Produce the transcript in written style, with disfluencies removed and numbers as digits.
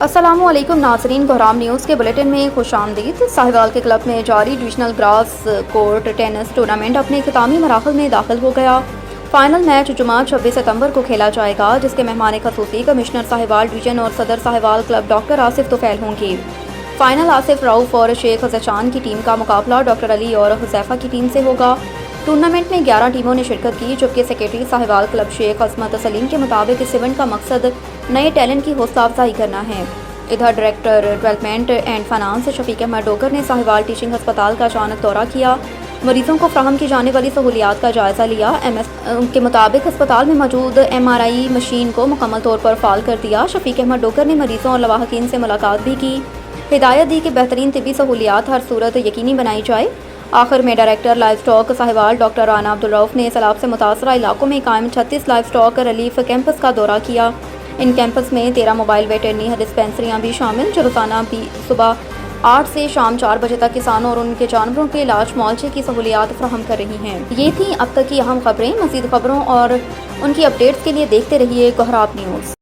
السلام علیکم ناظرین، کوہرام نیوز کے بلیٹن میں خوش آمدید۔ ساہیوال کے کلب میں جاری divisional grass court tennis tournament اپنے اختتامی مراحل میں داخل ہو گیا۔ فائنل میچ جمعہ 26 ستمبر کو کھیلا جائے گا، جس کے مہمان خصوصی کمشنر ساہیوال ڈویژن اور صدر ساہیوال کلب ڈاکٹر آصف طفیل ہوں گے۔ فائنل آصف رؤف اور شیخ زیشان کی ٹیم کا مقابلہ ڈاکٹر علی اور حذیفہ کی ٹیم سے ہوگا۔ ٹورنامنٹ میں 11 ٹیموں نے شرکت کی، جبکہ سیکرٹری ساہیوال کلب شیخ عصمت سلیم کے مطابق اس ایونٹ کا مقصد نئے ٹیلنٹ کی حوصلہ افزائی کرنا ہے۔ ادھر ڈائریکٹر ڈیولپمنٹ اینڈ فائنانس شفیق احمد ڈوگر نے ساہیوال ٹیچنگ ہسپتال کا اچانک دورہ کیا، مریضوں کو فراہم کی جانے والی سہولیات کا جائزہ لیا۔ ان کے مطابق ہسپتال میں موجود MRI مشین کو مکمل طور پر فعال کر دیا۔ شفیق احمد ڈوگر نے مریضوں اور لواحقین سے ملاقات بھی کی، ہدایت دی کہ بہترین طبی سہولیات ہر صورت یقینی بنائی جائے۔ آخر میں director life stock Sahiwal doctor Rana Abdul Rauf نے سیلاب سے متاثرہ علاقوں میں قائم 36 لائف اسٹاک ریلیف کیمپس کا دورہ کیا۔ ان کیمپس میں 13 موبائل ویٹرنری ڈسپینسریاں بھی شامل، جو روزانہ صبح 8 سے شام 4 بجے تک کسانوں اور ان کے جانوروں کے علاج معالجے کی سہولیات فراہم کر رہی ہیں۔ یہ تھیں اب تک کی اہم خبریں۔ مزید خبروں اور ان کی اپڈیٹس کے لیے دیکھتے رہیے کوہرام نیوز۔